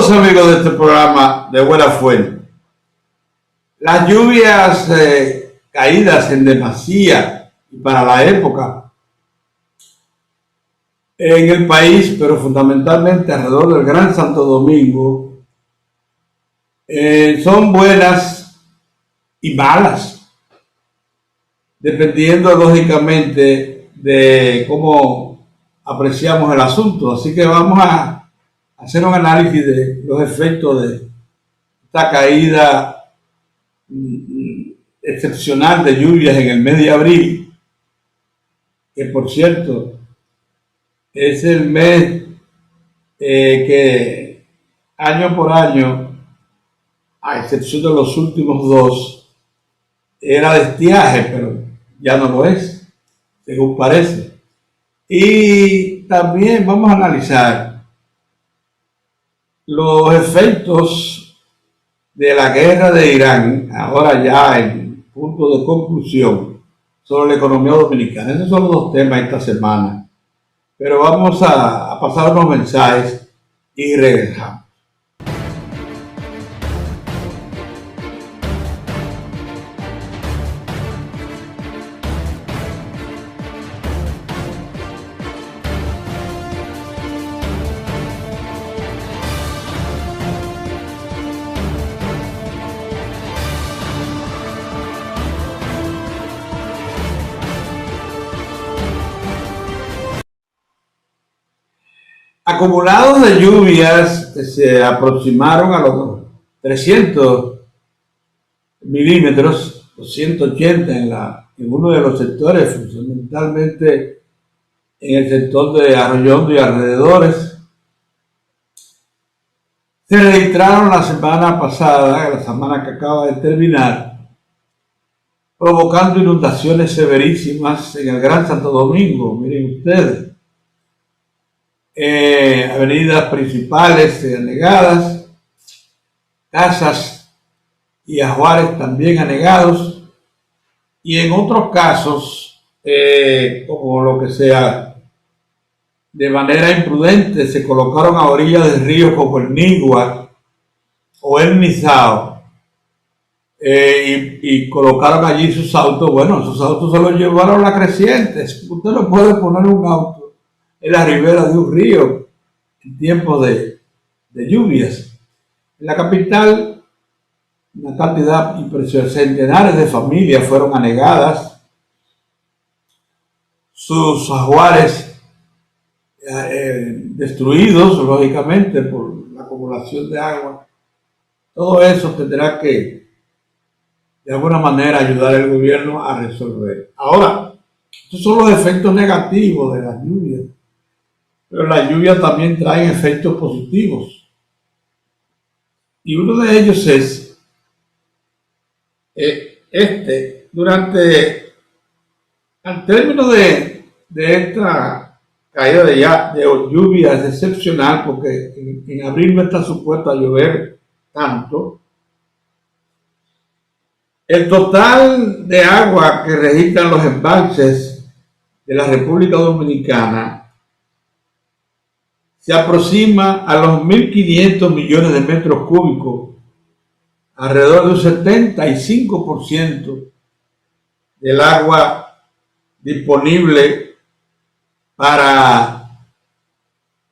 Saludos amigos de este programa de Buena Fuente. Las lluvias caídas en demasía y para la época en el país, pero fundamentalmente alrededor del Gran Santo Domingo, son buenas y malas, dependiendo lógicamente de cómo apreciamos el asunto. Así que vamos a hacer un análisis de los efectos de esta caída excepcional de lluvias en el mes de abril, que por cierto es el mes que año por año, a excepción de los últimos dos, era de estiaje, pero ya no lo es, según parece. Y también vamos a analizar los efectos de la guerra de Irán, ahora ya en punto de conclusión, sobre la economía dominicana. Esos son los dos temas esta semana. Pero vamos a pasar unos mensajes y regresamos. Acumulados de lluvias que se aproximaron a los 300 milímetros, 280 en uno de los sectores, fundamentalmente en el sector de Arroyo y alrededores, se registraron la semana pasada, la semana que acaba de terminar, provocando inundaciones severísimas en el Gran Santo Domingo. Miren ustedes. Avenidas principales anegadas, casas y ajuares también anegados, y en otros casos, como lo que sea, de manera imprudente se colocaron a orillas del río como el Nigua o el Nizao, y colocaron allí sus autos. Bueno, sus autos se los llevaron a las crecientes. Usted no puede poner un auto en la ribera de un río en tiempos de lluvias. En la capital, una cantidad impresionante, centenares de familias fueron anegadas, sus ajuares destruidos, lógicamente, por la acumulación de agua. Todo eso tendrá que, de alguna manera, ayudar al gobierno a resolver. Ahora, estos son los efectos negativos de las lluvias. Pero las lluvias también traen efectos positivos. Y uno de ellos es al término de esta caída de lluvias excepcional, porque en abril no está supuesto a llover tanto, el total de agua que registran los embalses de la República Dominicana se aproxima a los 1.500 millones de metros cúbicos, alrededor de un 75% del agua disponible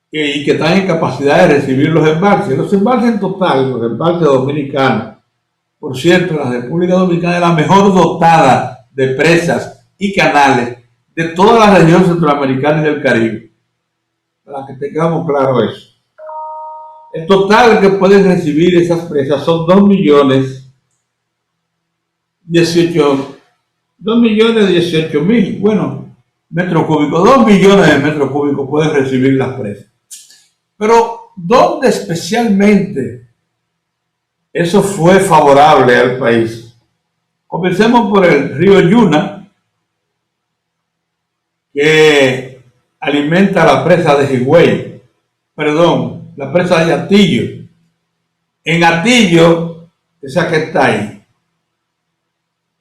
y que están en capacidad de recibir los embalses. Los embalses en total, los embalses dominicanos, por cierto, la República Dominicana es la mejor dotada de presas y canales de toda la región centroamericana y del Caribe. Para que tengamos claro eso. El total que pueden recibir esas presas son 2.018.000, bueno, metros cúbicos. 2 millones de metros cúbicos pueden recibir las presas. Pero, ¿dónde especialmente eso fue favorable al país? Comencemos por el río Yuna, que alimenta la presa de Higüey, la presa de Atillo. En Atillo, esa que está ahí,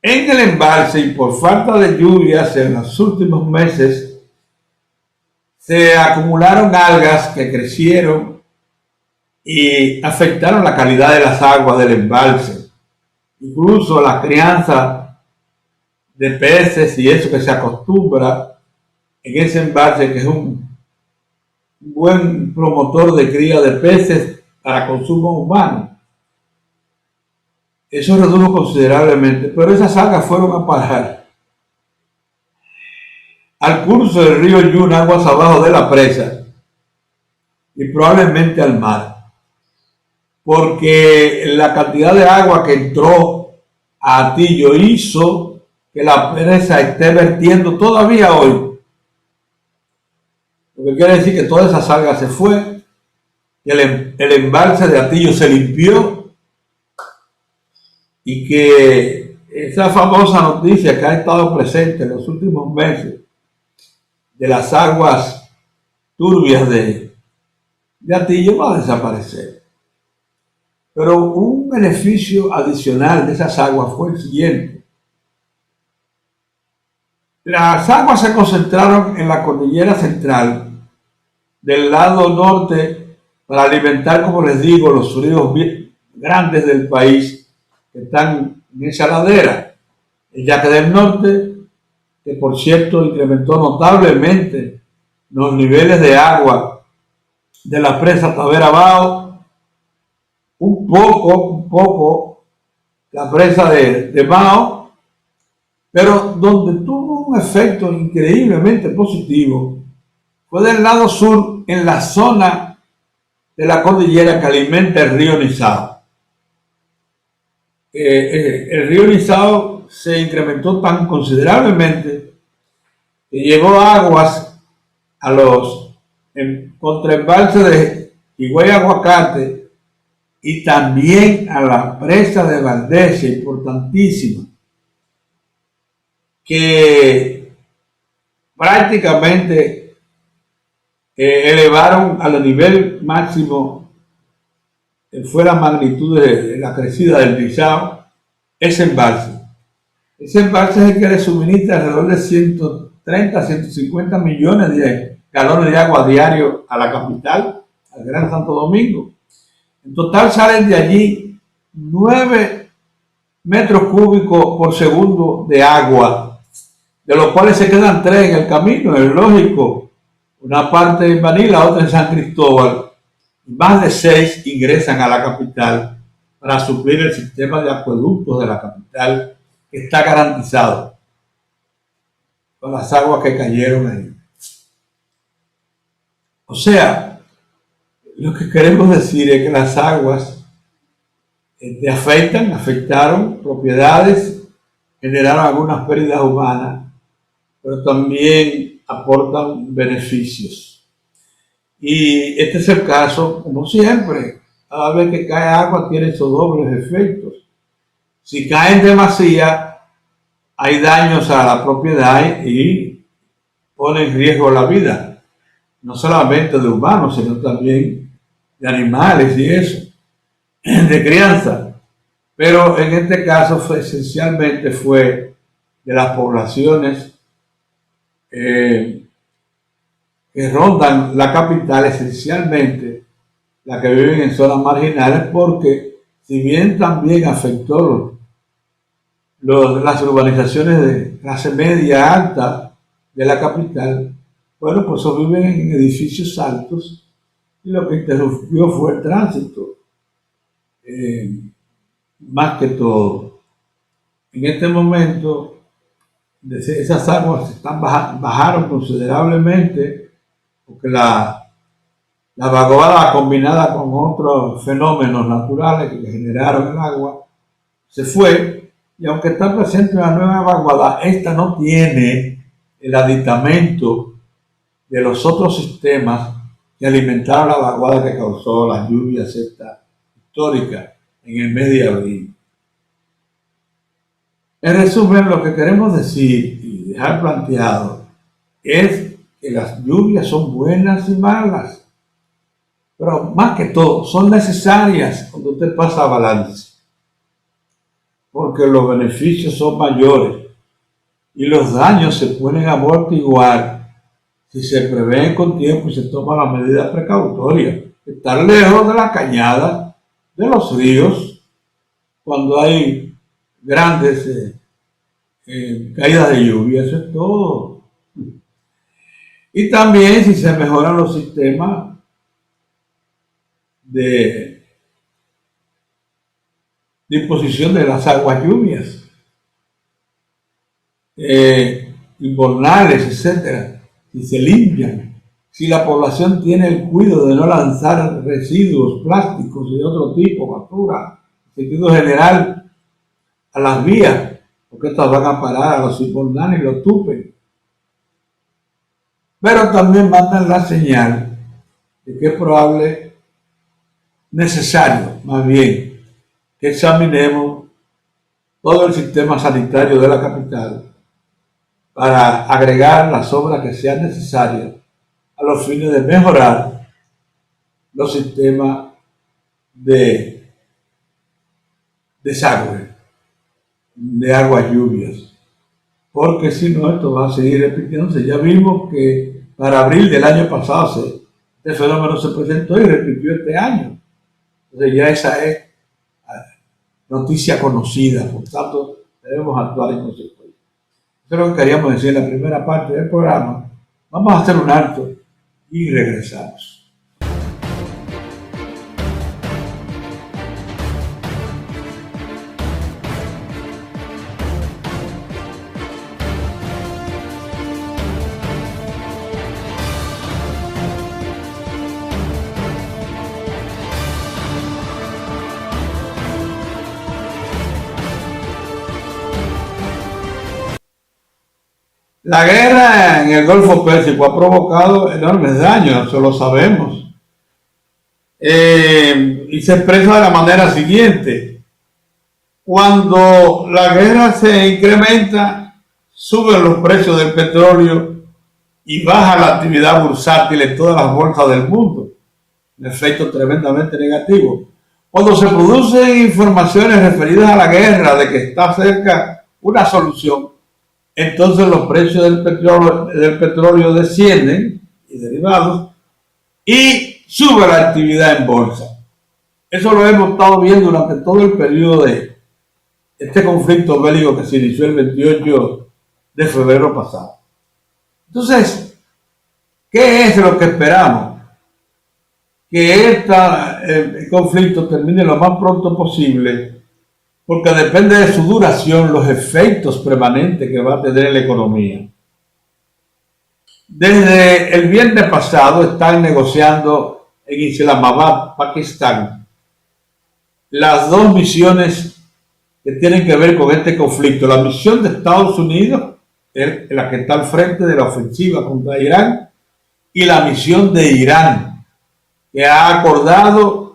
en el embalse, y por falta de lluvias en los últimos meses, se acumularon algas que crecieron y afectaron la calidad de las aguas del embalse. Incluso la crianza de peces y eso que se acostumbra en ese embalse, que es un buen promotor de cría de peces para consumo humano. Eso redujo considerablemente, pero esas algas fueron a parar al curso del río Yuna, aguas abajo de la presa, y probablemente al mar, porque la cantidad de agua que entró a Atillo hizo que la presa esté vertiendo todavía hoy. Lo que quiere decir que toda esa algas se fue, que el embalse de Atillo se limpió y que esa famosa noticia que ha estado presente en los últimos meses de las aguas turbias de Atillo va a desaparecer. Pero un beneficio adicional de esas aguas fue el siguiente. Las aguas se concentraron en la cordillera central, del lado norte, para alimentar, como les digo, los ríos grandes del país que están en esa ladera. El Yaque del Norte, que por cierto incrementó notablemente los niveles de agua de la presa Tavera Bao, un poco la presa de Mao, pero donde tuvo un efecto increíblemente positivo fue del lado sur, en la zona de la cordillera que alimenta el río Nizao. El río Nizao se incrementó tan considerablemente que llevó aguas a los contraembalses de Higüey Aguacate y también a la presa de Valdesia, importantísima, que prácticamente elevaron al nivel máximo, fue la magnitud de la crecida del Nizao, ese embalse. Ese embalse es el que le suministra alrededor de 130 a 150 millones de galones de agua diario a la capital, al Gran Santo Domingo. En total salen de allí 9 metros cúbicos por segundo de agua, de los cuales se quedan 3 en el camino, es lógico. Una parte en Manila, otra en San Cristóbal. Más de 6 ingresan a la capital para suplir el sistema de acueductos de la capital, que está garantizado con las aguas que cayeron ahí. O sea, lo que queremos decir es que las aguas afectaron propiedades, generaron algunas pérdidas humanas, pero también aportan beneficios. Y este es el caso, como siempre, cada vez que cae agua tiene esos dobles efectos. Si caen demasía, hay daños a la propiedad y pone en riesgo la vida, no solamente de humanos, sino también de animales y eso, de crianza. Pero en este caso esencialmente fue de las poblaciones que rondan la capital, esencialmente las que viven en zonas marginales, porque si bien también afectó las urbanizaciones de clase media alta de la capital, bueno, pues viven en edificios altos y lo que interrumpió fue el tránsito, más que todo. En este momento, esas aguas bajaron considerablemente, porque la vaguada combinada con otros fenómenos naturales que generaron el agua se fue, y aunque está presente una nueva vaguada, esta no tiene el aditamento de los otros sistemas que alimentaron la vaguada que causó las lluvias históricas en el mes de abril. En resumen, lo que queremos decir y dejar planteado es que las lluvias son buenas y malas, pero más que todo son necesarias cuando usted pasa a balance, porque los beneficios son mayores y los daños se pueden amortiguar si se prevén con tiempo y se toman las medidas precautorias. estar lejos de la cañada, de los ríos, cuando hay grandes caídas de lluvia, eso es todo. Y también si se mejoran los sistemas de disposición de las aguas lluvias, invernales, etcétera, si se limpian, si la población tiene el cuidado de no lanzar residuos plásticos y de otro tipo, basura, en sentido general, a las vías, porque estas van a parar a los invernales y los tupes. Pero también mandan la señal de que es probable, necesario, más bien, que examinemos todo el sistema sanitario de la capital para agregar las obras que sean necesarias a los fines de mejorar los sistemas de desagüe, de aguas lluvias, porque si no esto va a seguir repitiéndose. Ya vimos que para abril del año pasado este fenómeno se presentó y repitió este año. Entonces ya esa es noticia conocida, por tanto debemos actuar en consecuencia. Eso es lo que queríamos decir en la primera parte del programa. Vamos a hacer un alto y regresamos. La guerra en el Golfo Pérsico ha provocado enormes daños, eso lo sabemos. Y se expresa de la manera siguiente. Cuando la guerra se incrementa, suben los precios del petróleo y baja la actividad bursátil en todas las bolsas del mundo. Un efecto tremendamente negativo. Cuando se producen informaciones referidas a la guerra, de que está cerca una solución, entonces los precios del petróleo descienden y derivados y sube la actividad en bolsa. Eso lo hemos estado viendo durante todo el periodo de este conflicto bélico que se inició el 28 de febrero pasado. Entonces, ¿qué es lo que esperamos? Que el conflicto termine lo más pronto posible, porque depende de su duración los efectos permanentes que va a tener en la economía. Desde el viernes pasado están negociando en Islamabad, Pakistán, las dos misiones que tienen que ver con este conflicto. La misión de Estados Unidos, la que está al frente de la ofensiva contra Irán, y la misión de Irán, que ha acordado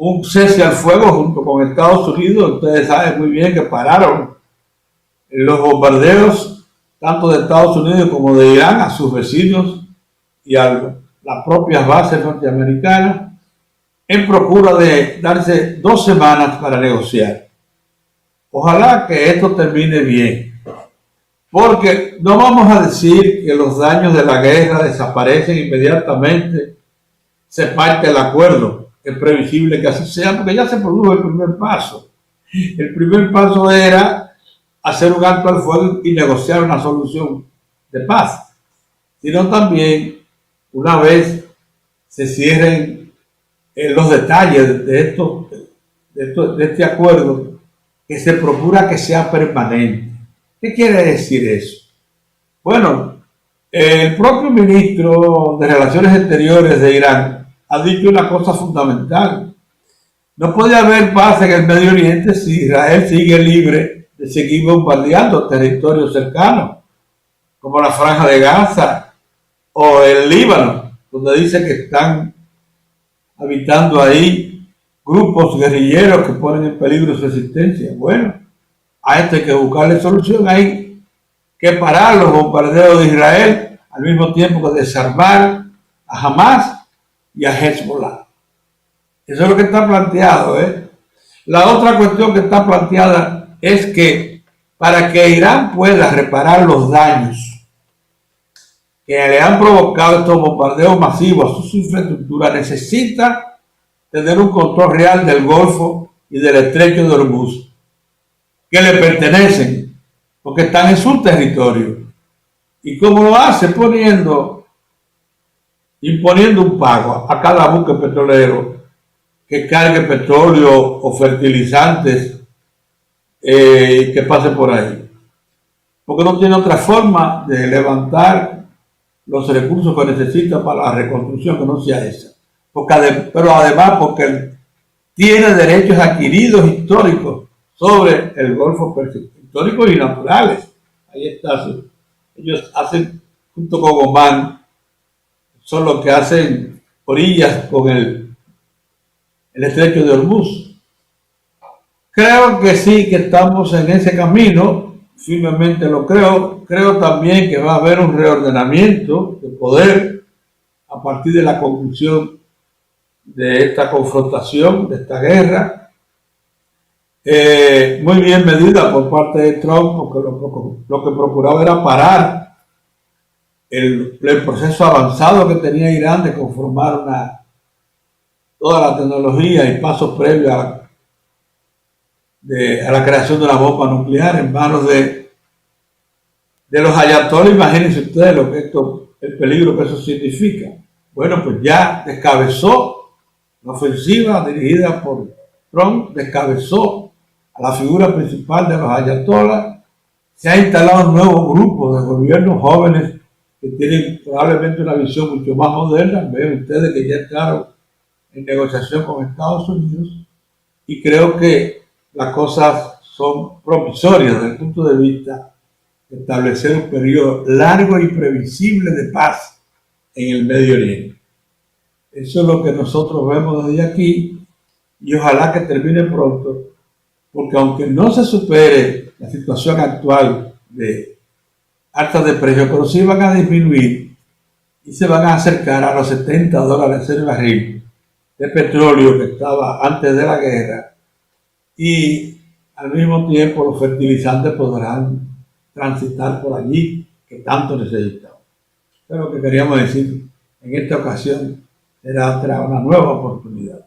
un cese al fuego junto con Estados Unidos. Ustedes saben muy bien que pararon los bombardeos tanto de Estados Unidos como de Irán a sus vecinos y a las propias bases norteamericanas, en procura de darse 2 semanas para negociar. Ojalá que esto termine bien, porque no vamos a decir que los daños de la guerra desaparecen inmediatamente, se parte el acuerdo. Es previsible que así sea, porque ya se produjo el primer paso. El primer paso era hacer un alto al fuego y negociar una solución de paz, sino también, una vez se cierren los detalles de este acuerdo, que se procura que sea permanente. ¿Qué quiere decir eso? Bueno, el propio ministro de Relaciones Exteriores de Irán ha dicho una cosa fundamental. No puede haber paz en el Medio Oriente si Israel sigue libre de seguir bombardeando territorios cercanos, como la Franja de Gaza o el Líbano, donde dice que están habitando ahí grupos guerrilleros que ponen en peligro su existencia. Bueno, a esto hay que buscarle solución. Hay que parar los bombardeos de Israel, al mismo tiempo que desarmar a Hamas y a Hezbollah. Eso es lo que está planteado. La otra cuestión que está planteada es que para que Irán pueda reparar los daños que le han provocado estos bombardeos masivos a sus infraestructuras necesita tener un control real del Golfo y del Estrecho de Hormuz, que le pertenecen, porque están en su territorio. ¿Y cómo lo hace? Imponiendo un pago a cada buque petrolero que cargue petróleo o fertilizantes que pase por ahí. Porque no tiene otra forma de levantar los recursos que necesita para la reconstrucción que no sea esa. Pero además porque tiene derechos adquiridos históricos sobre el Golfo Pérsico, históricos y naturales. Ahí está. Ellos hacen, junto con Oman, son los que hacen orillas con el Estrecho de Hormuz. Creo que sí, que estamos en ese camino, firmemente lo creo. Creo también que va a haber un reordenamiento de poder a partir de la conclusión de esta confrontación, de esta guerra, muy bien medida por parte de Trump, porque lo que procuraba era parar el proceso avanzado que tenía Irán de conformar toda la tecnología y pasos previos a la creación de una bomba nuclear en manos de los ayatolás. Imagínense ustedes el peligro que eso significa. Bueno, pues ya descabezó la ofensiva dirigida por Trump, descabezó a la figura principal de los ayatolás. Se ha instalado un nuevo grupo de gobiernos jóvenes que tienen probablemente una visión mucho más moderna. Ven ustedes que ya entraron en negociación con Estados Unidos, y creo que las cosas son promisorias desde el punto de vista de establecer un periodo largo y previsible de paz en el Medio Oriente. Eso es lo que nosotros vemos desde aquí, y ojalá que termine pronto, porque aunque no se supere la situación actual de altas de precios, pero sí van a disminuir y se van a acercar a los $70 el barril de petróleo que estaba antes de la guerra, y al mismo tiempo los fertilizantes podrán transitar por allí, que tanto necesitamos. Pero lo que queríamos decir en esta ocasión era otra, una nueva oportunidad.